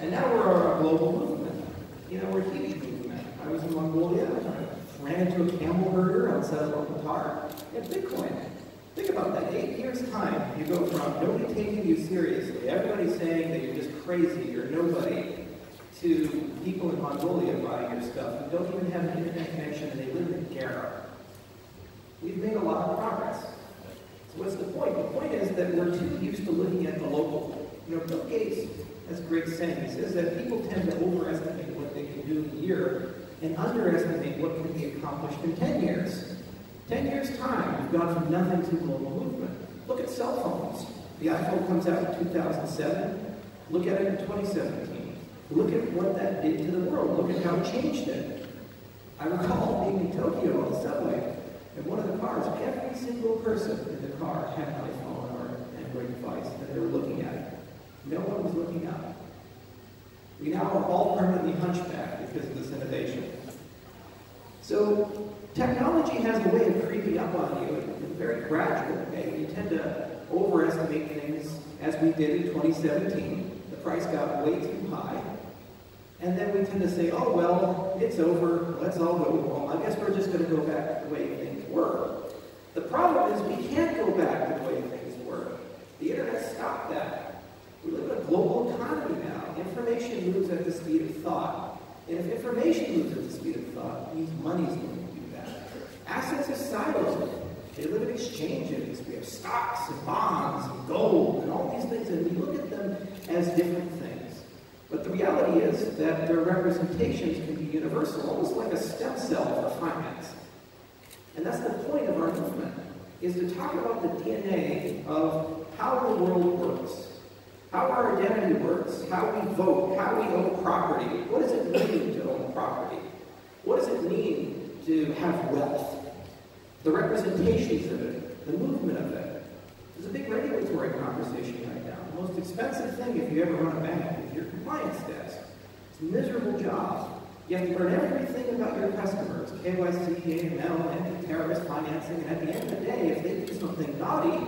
And now we're a global movement. You know, we're a huge movement. I was in Mongolia, I ran into a camel herder outside of Qatar, and Bitcoin. Think about that. 8 years' time, you go from nobody taking you seriously, everybody saying that you're just crazy, you're nobody, to people in Mongolia buying your stuff who don't even have an internet connection and they live in Gara. We've made a lot of progress. So what's the point? The point is that we're too used to looking at the local. You know, Bill Gates has a great saying. He says that people tend to overestimate what they can do in a year and underestimate what can be accomplished in 10 years. 10 years' time, we've gone from nothing to a global movement. Look at cell phones. The iPhone comes out in 2007. Look at it in 2017. Look at what that did to the world. Look at how it changed it. I recall being in Tokyo on the subway, and one of the cars, every single person in the car had an iPhone or an Android device, and they were looking at it. No one was looking up. We now are all permanently hunchbacked because of this innovation. So technology has a way of creeping up on you in a very gradual way. You tend to overestimate things, as we did in 2017. The price got way too high. And then we tend to say, oh, well, it's over. Let's all go home. I guess we're just going to go back to the way things were. The problem is we can't go back to the way things were. The internet stopped that. We live in a global economy now. Information moves at the speed of thought. And if information moves at the speed of thought, it means money's going to do that. Assets are siloed. They live in exchanges. We have stocks and bonds and gold and all these things, and we look at them as different things. But the reality is that their representations can be universal, almost like a stem cell for finance. And that's the point of our movement, is to talk about the DNA of how the world works, how our identity works, how we vote, how we own property. What does it mean to own property? What does it mean to have wealth? The representations of it, the movement of it. There's a big regulatory conversation right now. The most expensive thing if you ever run a bank is your compliance desk. It's a miserable job. You have to learn everything about your customers, KYC, AML, anti-terrorist financing, and at the end of the day, if they do something naughty,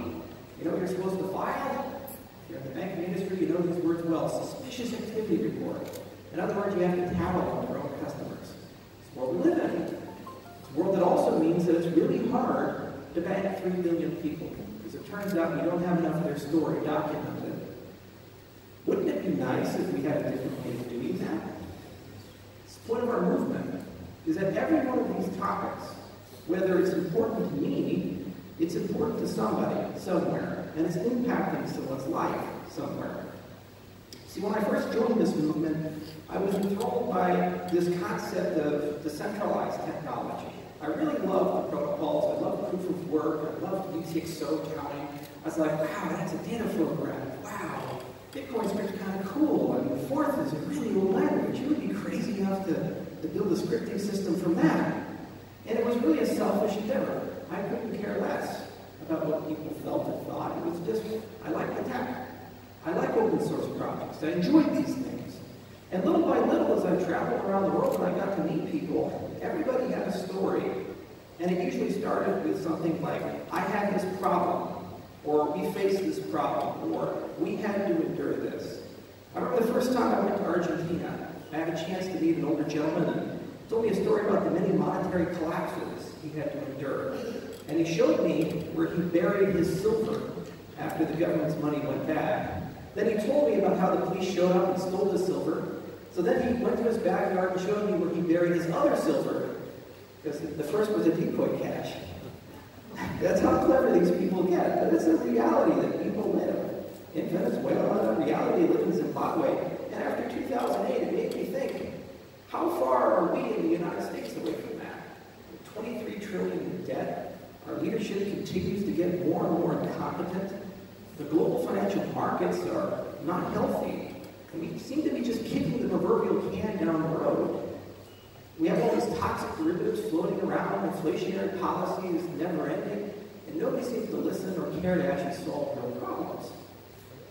you know what you're supposed to file? If you're in the banking industry, you know these words well. Suspicious activity report. In other words, you have to tattle on your own customers. It's what we live in. It's a world that also means that it's really hard to bank 3 billion people. Because it turns out you don't have enough of their story documented. Wouldn't it be nice if we had a different way of doing that? It's the point of our movement, is that every one of these topics, whether it's important to me, it's important to somebody, somewhere, and it's impacting someone's life somewhere. See, when I first joined this movement, I was enthralled by this concept of decentralized technology. I really loved the protocols, I loved proof of work, I loved UTXO counting. I was like, wow, that's a data flow graph. Wow, Bitcoin's kind of cool. I mean, Forth is a really old language. You would be crazy enough to build a scripting system from that. And it was really a selfish endeavor. I couldn't care less about what people felt and thought. It was just, I like the tech. I like open source projects. I enjoyed these things. And little by little, as I traveled around the world and I got to meet people, everybody had a story. And it usually started with something like, I had this problem, or we faced this problem, or we had to endure this. I remember the first time I went to Argentina, I had a chance to meet an older gentleman and told me a story about the many monetary collapses he had to endure. And he showed me where he buried his silver after the government's money went bad. Then he told me about how the police showed up and stole the silver. So then he went to his backyard and showed me where he buried his other silver, because the first was a decoy cache. That's how clever these people get, but it's a reality that people live. In Venezuela, a reality live in Zimbabwe, and after 2008, it made me think, how far are we in the United States away from that? With 23 trillion in debt, our leadership continues to get more and more incompetent. The global financial markets are not healthy. And we seem to be just kicking the proverbial can down the road. We have all these toxic derivatives floating around, inflationary policy is never ending, and nobody seems to listen or care to actually solve real problems.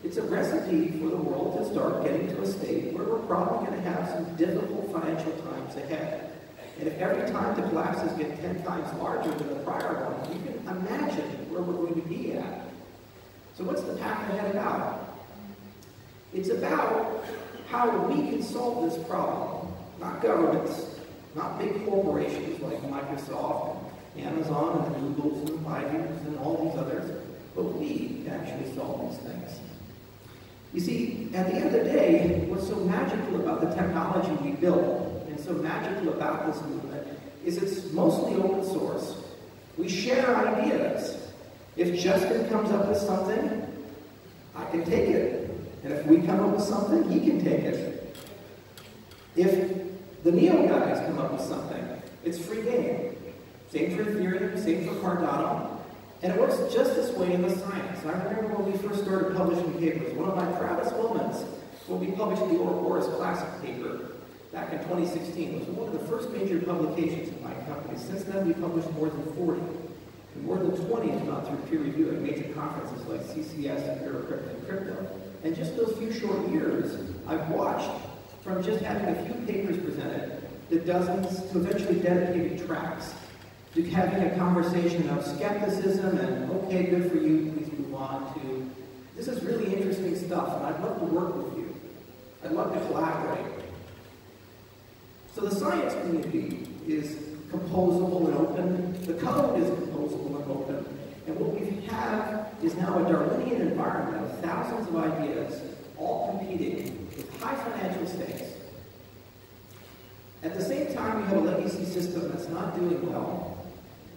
It's a recipe for the world to start getting to a state where we're probably going to have some difficult financial times ahead. And if every time the collapses get 10 times larger than the prior one, you can imagine where we're going to be at. So what's the path ahead about? It's about how we can solve this problem. Not governments, not big corporations like Microsoft and Amazon and the Googles and Baidu's and all these others, but we can actually solve these things. You see, at the end of the day, what's so magical about the technology we build and so magical about this movement is it's mostly open source. We share ideas. If Justin comes up with something, I can take it. And if we come up with something, he can take it. If the Neo guys come up with something, it's free game. Same for Ethereum, same for Cardano. And it works just this way in the science. I remember when we first started publishing papers, one of my proudest moments when we published the Ouroboros Classic paper back in 2016. It was one of the first major publications in my company. Since then, we published more than 40. And more than 20 have gone through peer review at major conferences like CCS and Eurocrypto and Crypto. And just those few short years, I've watched from just having a few papers presented to dozens to eventually dedicated tracks, to having a conversation of skepticism and, okay, good for you, please move on, to this is really interesting stuff, and I'd love to work with you. I'd love to collaborate. So the science community is composable and open. The code is composable and open. And what we have is now a Darwinian environment of thousands of ideas, all competing with high financial stakes. At the same time, we have a legacy system that's not doing well,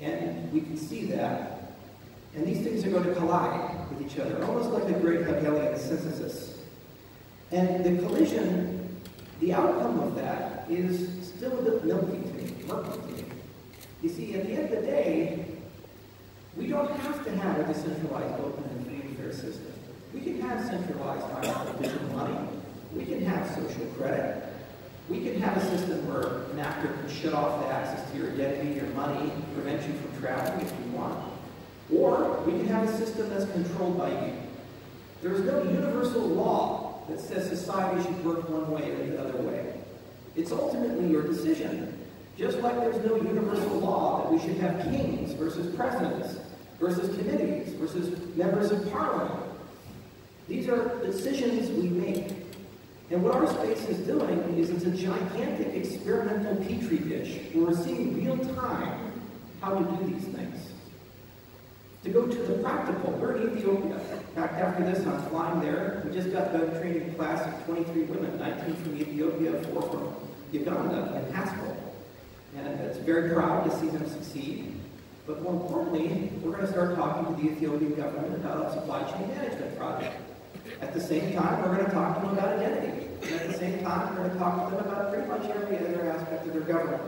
and we can see that. And these things are going to collide with each other, almost like a great Hegelian synthesis. And the collision, the outcome of that is still a bit murky to me. You see, at the end of the day, we don't have to have a decentralized, open, and free and fair system. We can have centralized digital money. We can have social credit. We can have a system where an actor can shut off the access to your identity, your money, prevent you from traveling if you want. Or we can have a system that's controlled by you. There is no universal law that says society should work one way or the other way. It's ultimately your decision. Just like there's no universal law that we should have kings versus presidents, versus committees, versus members of parliament. These are decisions we make. And what our space is doing is it's a gigantic experimental petri dish where we're seeing real time how to do these things. To go to the practical, we're in Ethiopia. In fact, after this, I'm flying there. We just got done training a class of 23 women, 19 from Ethiopia, 4 from Uganda and Haskell. And it's very proud to see them succeed. But more importantly, we're going to start talking to the Ethiopian government about a supply chain management project. At the same time, we're going to talk to them about identity. And at the same time, we're going to talk to them about pretty much every other aspect of their government.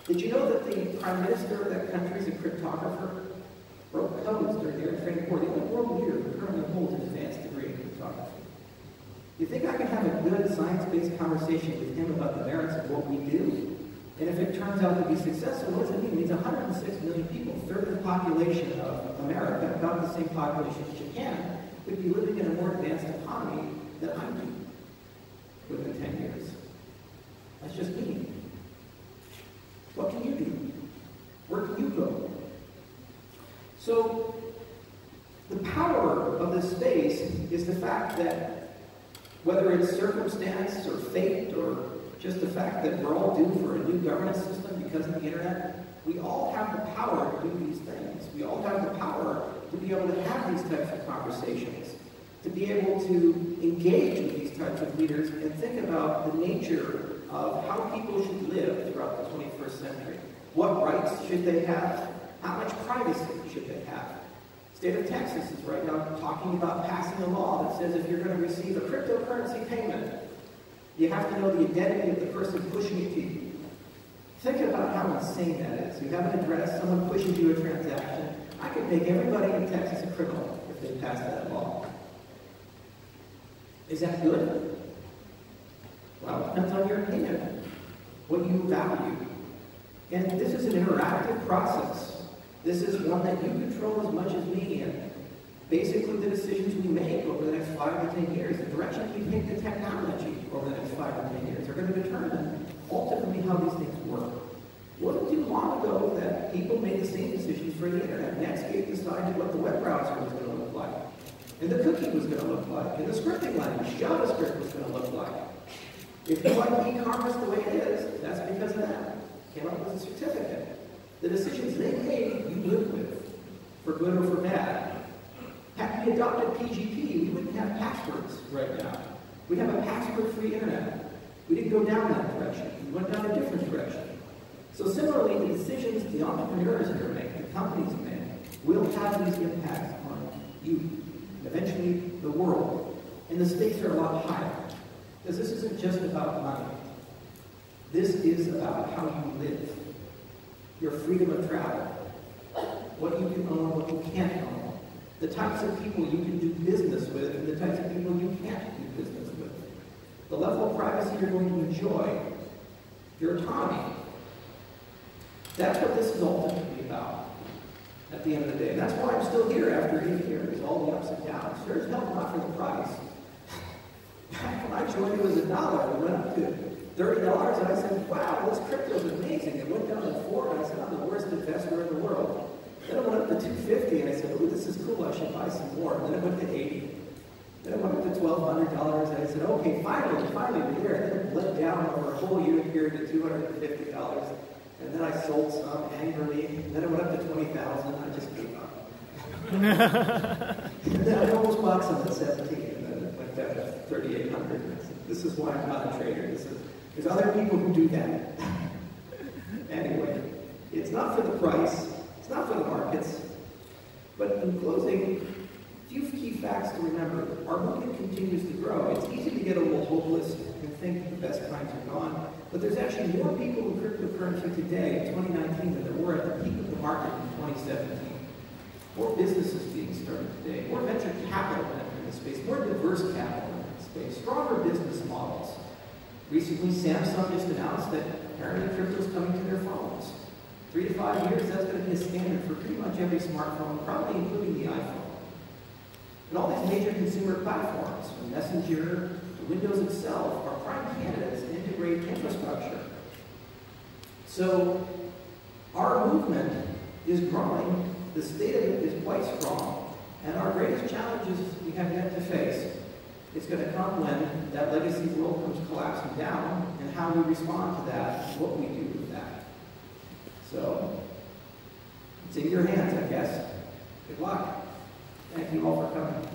Did you know that the prime minister of that country is a cryptographer? Wrote codes during their training course. The only world leader who currently holds an advanced degree in cryptography. You think I can have a good science-based conversation with him about the merits of what we do? And if it turns out to be successful, what does it mean? It means 106 million people, a third of the population of America, about the same population as Japan, could be living in a more advanced economy than I do within 10 years. That's just me. What can you do? Where can you go? So, the power of this space is the fact that whether it's circumstance or fate or just the fact that we're all due for a new governance system because of the internet, we all have the power to do these things. We all have the power to be able to have these types of conversations, to be able to engage with these types of leaders and think about the nature of how people should live throughout the 21st century. What rights should they have? How much privacy should they have? State of Texas is right now talking about passing a law that says if you're going to receive a cryptocurrency payment, you have to know the identity of the person pushing it to you. Think about how insane that is. You have an address, someone pushes you a transaction. I could make everybody in Texas a criminal if they pass that law. Is that good? Well, it depends on your opinion, what you value. And this is an interactive process. This is one that you control as much as me, and basically the decisions we make over the next 5 to 10 years, the direction we take the technology over the next 5 to 10 years are going to determine ultimately how these things work. It wasn't too long ago that people made the same decisions for the internet. Netscape decided what the web browser was going to look like, and the cookie was going to look like, and the scripting language, JavaScript, was going to look like. If you like e-commerce the way it is, that's because of that. Came up with a certificate. The decisions they made, you live with, for good or for bad. Had we adopted PGP, we wouldn't have passwords right now. We'd have a password-free internet. We didn't go down that direction. We went down a different direction. So similarly, the decisions the entrepreneurs here make, the companies make, will have these impacts on you, eventually the world. And the stakes are a lot higher. Because this isn't just about money. This is about how you live. Your freedom of travel. What you can own, what you can't own. The types of people you can do business with, and the types of people you can't do business with. The level of privacy you're going to enjoy. Your autonomy. That's what this is ultimately about at the end of the day. And that's why I'm still here after 8 years, all the ups and downs. Sure as hell not for the price. Back when I joined, it was $1. It went up to $30, and I said, wow, this crypto is amazing. It went down to $4, and I said, I'm the worst investor in the world. Then it went up to $250, and I said, oh, this is cool, I should buy some more. And then it went to $80. Then it went up to $1,200, and I said, okay, finally, we're there. And then it bled down over a whole year period to $250. And then I sold some angrily, and then it went up to $20,000, I just gave up. And then I almost bought some at 17, and then it went down to 3,800. And I said, this is why I'm not a trader. There's other people who do that. Anyway, it's not for the price, it's not for the markets, but in closing, a few key facts to remember. Our market continues to grow. It's easy to get a little hopeless and think the best times are gone. But there's actually more people in cryptocurrency today, in 2019, than there were at the peak of the market in 2017. More businesses being started today, more venture capital in the space, more diverse capital in the space, stronger business models. Recently, Samsung just announced that apparently crypto is coming to their phones. 3 to 5 years, that's going to be a standard for pretty much every smartphone, probably including the iPhone. And all these major consumer platforms, from Messenger to Windows itself, are prime candidates to integrate infrastructure. So our movement is growing, the state of it is quite strong, and our greatest challenges we have yet to face. It's going to come when that legacy world comes collapsing down, and how we respond to that, and what we do with that. So it's in your hands, I guess. Good luck. Thank you all for coming.